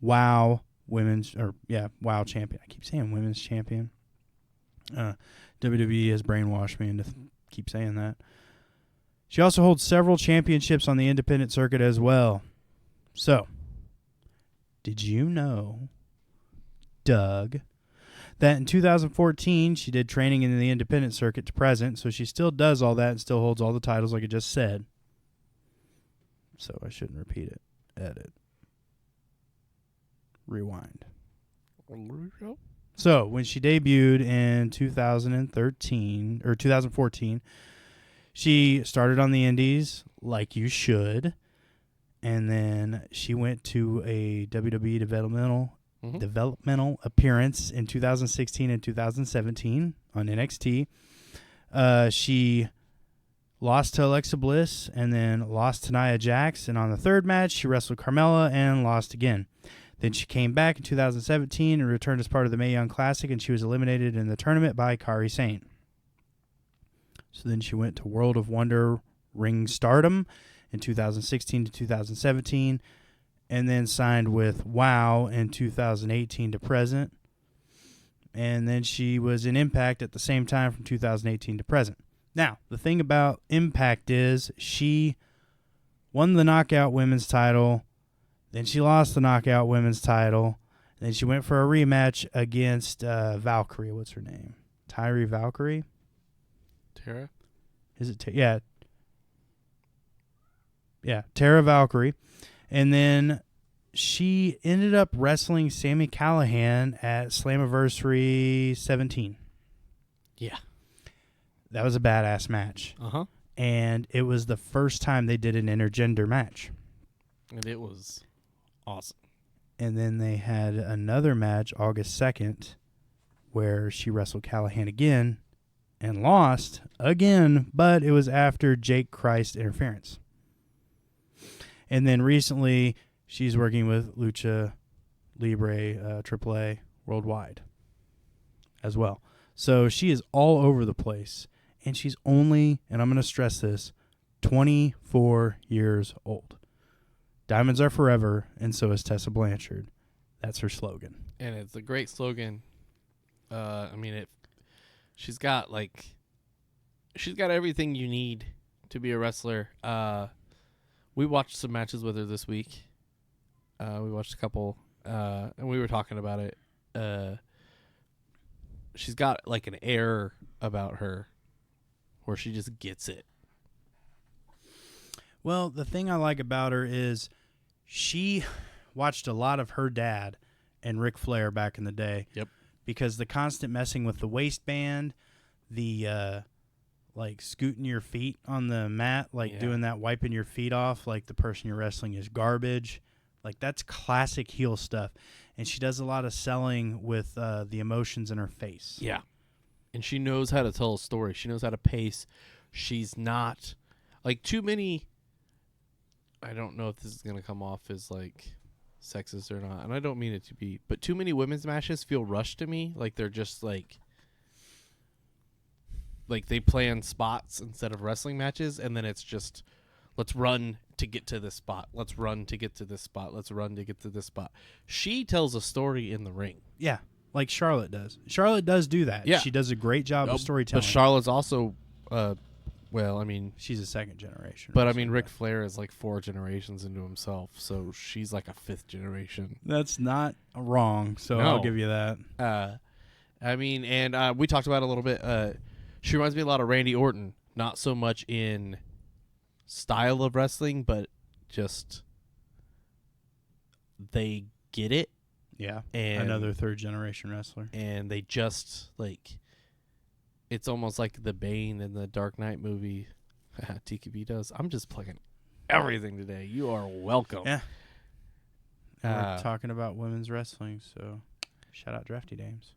WoW WoW Champion. I keep saying Women's Champion. WWE has brainwashed me into keep saying that. She also holds several championships on the independent circuit as well. So, did you know, Doug, that in 2014 she did training in the independent circuit to present, so she still does all that and still holds all the titles like I just said. So I shouldn't repeat it. Edit. Rewind. So, when she debuted in 2014, she started on the indies like you should, and then she went to a WWE developmental appearance in 2016 and 2017 on NXT. She lost to Alexa Bliss and then lost to Nia Jax, and on the third match, she wrestled Carmella and lost again. Then she came back in 2017 and returned as part of the Mae Young Classic, and she was eliminated in the tournament by Kairi Sane. So then she went to World of Wonder Ring Stardom in 2016 to 2017, and then signed with WOW in 2018 to present. And then she was in Impact at the same time from 2018 to present. Now, the thing about Impact is she won the Knockout Women's title. Then she lost the Knockout Women's title. Then she went for a rematch against Valkyrie. What's her name? Tyree Valkyrie? Tara? Is it? Yeah. Yeah, Tara Valkyrie. And then she ended up wrestling Sami Callihan at Slammiversary 17. Yeah. That was a badass match. Uh-huh. And it was the first time they did an intergender match. And it was awesome. And then they had another match August 2nd where she wrestled Callahan again and lost again, but it was after Jake Christ interference. And then recently, she's working with Lucha Libre AAA worldwide as well. So she is all over the place. And she's only, and I'm going to stress this, 24 years old. Diamonds are forever, and so is Tessa Blanchard. That's her slogan. And it's a great slogan. She's got everything you need to be a wrestler. We watched some matches with her this week. We watched a couple, and we were talking about it. She's got like an air about her where she just gets it. Well, the thing I like about her is she watched a lot of her dad and Ric Flair back in the day. Yep. Because the constant messing with the waistband, the like scooting your feet on the mat, like doing that, wiping your feet off like the person you're wrestling is garbage. Like that's classic heel stuff. And she does a lot of selling with the emotions in her face. Yeah. And she knows how to tell a story. She knows how to pace. She's not like too many. I don't know if this is going to come off as like sexist or not. And I don't mean it to be, but too many women's matches feel rushed to me. Like they're just like they plan spots instead of wrestling matches. And then it's just, let's run to get to this spot. Let's run to get to this spot. Let's run to get to this spot. She tells a story in the ring. Yeah. Like Charlotte does. Charlotte does do that. Yeah. She does a great job of storytelling. But Charlotte's also, she's a second generation. But Ric Flair is like 4 generations into himself, so she's like a 5th generation. That's not wrong, so No. I'll give you that. We talked about it a little bit. She reminds me a lot of Randy Orton, not so much in style of wrestling, but just they get it. Yeah, and another 3rd generation wrestler. And they just like, it's almost like the Bane in the Dark Knight movie. TKB does. I'm just plugging everything today. You are welcome. Yeah. We're talking about women's wrestling, so shout out Drafty Dames.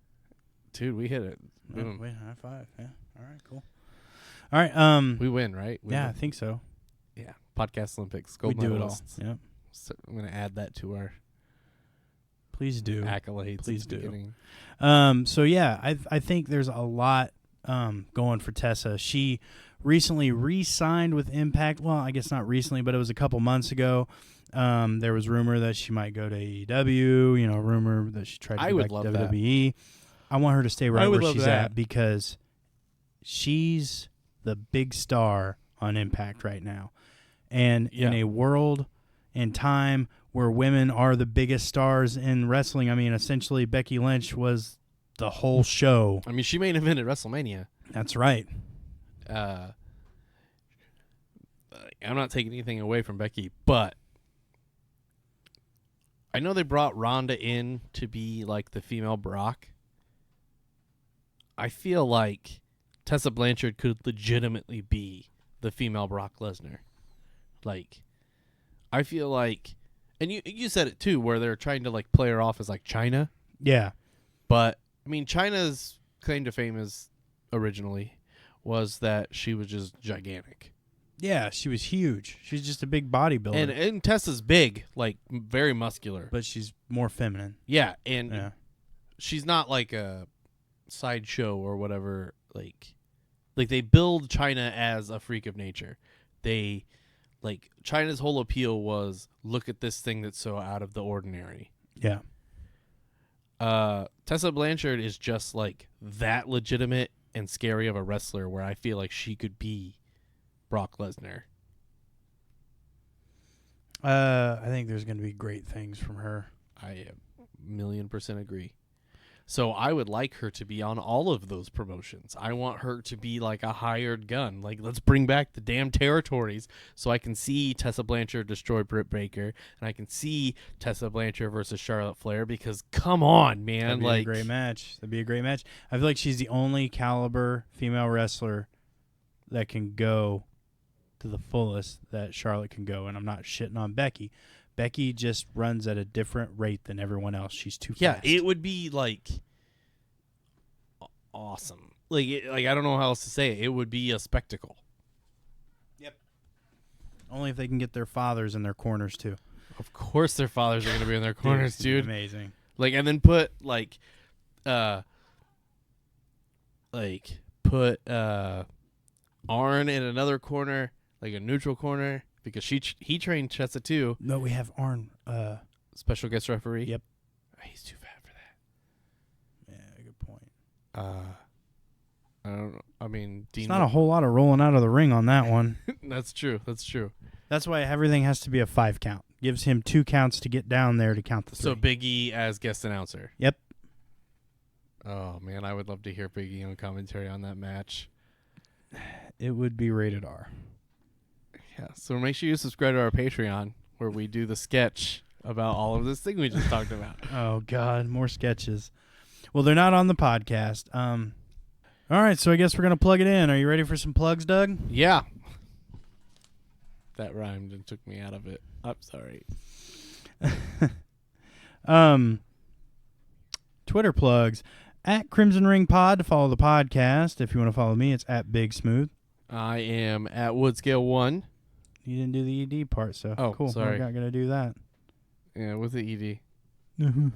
Dude, we hit it. Boom. Wait, high five. Yeah. All right, cool. All right. We win, right? I think so. Yeah. Podcast Olympics. Gold we do medalists. it all. Yep. So I'm going to add that to our Please do. accolades. Please at the do. beginning. So yeah, I think there's a lot going for Tessa. She recently re-signed with Impact. Well, I guess not recently, but it was a couple months ago. There was rumor that she might go to AEW. Rumor that she tried to go back to WWE. I want her to stay right where she's at because she's the big star on Impact right now, and in a world and time where women are the biggest stars in wrestling. Essentially Becky Lynch was the whole show. She main evented WrestleMania. That's right. I'm not taking anything away from Becky, but I know they brought Ronda in to be like the female Brock. I feel like Tessa Blanchard could legitimately be the female Brock Lesnar. Like, I feel like, and you said it too, where they're trying to like play her off as like China. Yeah. But China's claim to fame originally was that she was just gigantic. Yeah, she was huge. She's just a big bodybuilder. And Tessa's big, like very muscular. But she's more feminine. Yeah, and she's not like a sideshow or whatever. Like they build China as a freak of nature. China's whole appeal was, look at this thing that's so out of the ordinary. Yeah. Tessa Blanchard is just like that legitimate and scary of a wrestler where I feel like she could be Brock Lesnar. I think there's going to be great things from her. I 1,000,000% agree. So I would like her to be on all of those promotions. I want her to be like a hired gun. Like, let's bring back the damn territories so I can see Tessa Blanchard destroy Britt Baker, and I can see Tessa Blanchard versus Charlotte Flair, because come on, man. That'd be like a great match. That'd be a great match. I feel like she's the only caliber female wrestler that can go to the fullest that Charlotte can go, and I'm not shitting on Becky. Becky just runs at a different rate than everyone else. She's too fast. it would be like awesome. Like I don't know how else to say it. It would be a spectacle. Yep. Only if they can get their fathers in their corners too. Of course their fathers are going to be in their corners, dude. Amazing. Like, and then put Arn in another corner, like a neutral corner, because he trained Chessa too. No, we have Arn. Special guest referee. Yep. He's too fat for that. Yeah, good point. I don't know. I mean, Dean. It's not a whole lot of rolling out of the ring on that one. That's true. That's true. That's why everything has to be a 5 count. Gives him 2 counts to get down there to count the 3. So Big E as guest announcer. Yep. Oh man, I would love to hear Big E on commentary on that match. It would be rated R. Yeah. So make sure you subscribe to our Patreon, where we do the sketch about all of this thing we just talked about. Oh God, more sketches. Well, they're not on the podcast. All right, so I guess we're gonna plug it in. Are you ready for some plugs, Doug? Yeah. That rhymed and took me out of it. I'm sorry. Twitter plugs. At Crimson Ring Pod to follow the podcast. If you want to follow me, it's at Big Smooth. I am at Woodscale 1. You didn't do the ED part, so Oh, cool. sorry. We're not gonna do that. Yeah, with the ED. I'm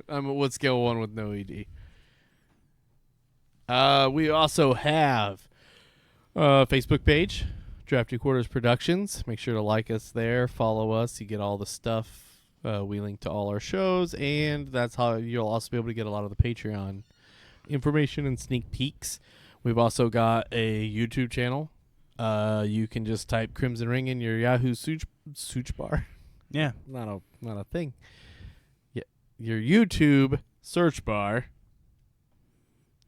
at Woodscale 1 with no ED. We also have a Facebook page, Drafty Quarters Productions. Make sure to like us there, follow us. You get all the stuff. We link to all our shows, and that's how you'll also be able to get a lot of the Patreon information and sneak peeks. We've also got a YouTube channel. You can just type Crimson Ring in your Yahoo search bar. Yeah. Not a thing. Yeah, your YouTube search bar.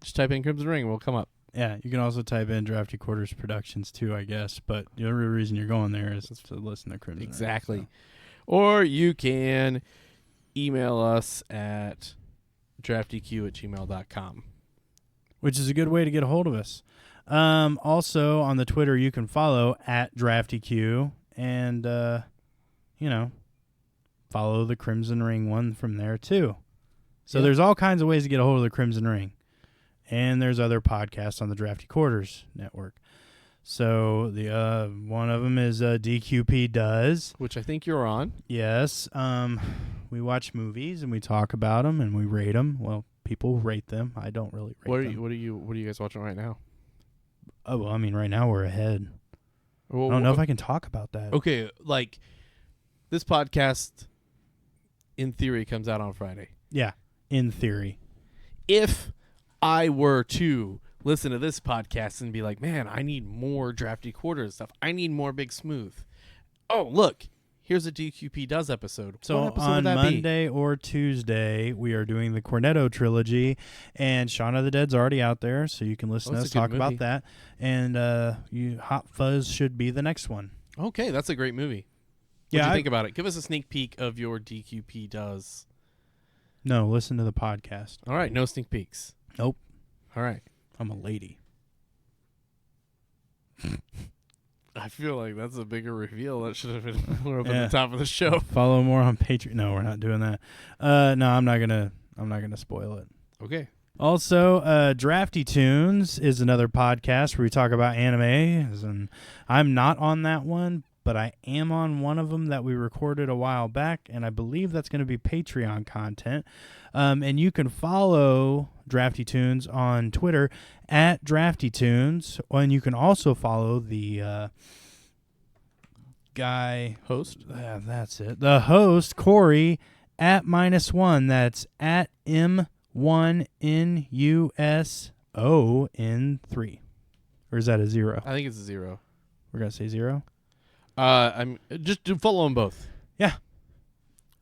Just type in Crimson Ring, we'll come up. Yeah, you can also type in Drafty Quarters Productions too, I guess. But the only reason you're going there is to listen to Crimson. Exactly. Ring, Or you can email us at draftyq@gmail.com. which is a good way to get a hold of us. Also, on the Twitter, you can follow at DraftyQ and, follow the Crimson Ring one from there too. So there's all kinds of ways to get a hold of the Crimson Ring. And there's other podcasts on the Drafty Quarters network. So the one of them is DQP Does, Which I think you're on. Yes. We watch movies and we talk about them and we rate them. Well, people rate them. I don't really rate them. What are you guys watching right now? Oh, well, I mean, right now we're ahead. Well, I don't know if I can talk about that. Okay, like this podcast, in theory, comes out on Friday. Yeah, in theory. If I were to listen to this podcast and be like, man, I need more Drafty Quarters stuff. I need more Big Smooth. Oh, look, here's a DQP Does episode. So what episode on would that Monday or Tuesday, we are doing the Cornetto trilogy, and Shaun of the Dead's already out there, so you can listen to that's us a good talk about movie. that. And Hot Fuzz should be the next one. be? Okay, that's a great movie. What Yeah, do you think about it? Give us a sneak peek of your DQP Does. No, listen to the podcast. All right, no sneak peeks. Nope. All right. I'm a lady. I feel like that's a bigger reveal. That should have been more up Yeah. at the top of the show. Follow more on Patreon. No, we're not doing that. No, I'm not gonna spoil it. Okay. Also, Drafty Tunes is another podcast where we talk about anime, and I'm not on that one, but I am on one of them that we recorded a while back, and I believe that's going to be Patreon content. And you can follow Drafty Tunes on Twitter at Drafty Tunes, and you can also follow the guy Host? that's it. The host Corey at -1. That's at M1NUSON3. Or is that a 0? I think it's a 0. We're gonna say 0. I'm just follow them both. Yeah.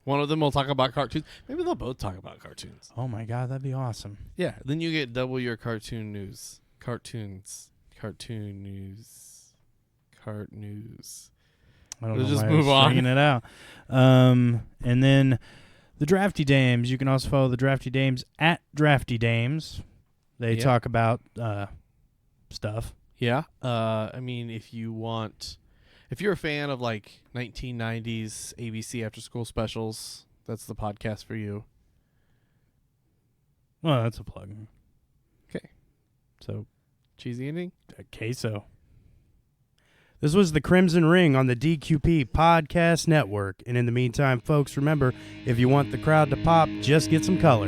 One of them will talk about cartoons. Maybe they'll both talk about cartoons. Oh my God, that'd be awesome. Yeah, then you get double your cartoon news. Cartoon news. Cart news. I don't Let's know just why I was move on. stringing it out. And then the Drafty Dames. You can also follow the Drafty Dames at Drafty Dames. They talk about stuff. Yeah. I mean, if you're a fan of like 1990s ABC after school specials, that's the podcast for you. Well, that's a plug. Okay. So, Cheesy ending? queso. This was the Crimson Ring on the DQP Podcast Network. And in the meantime, folks, remember, if you want the crowd to pop, just get some color.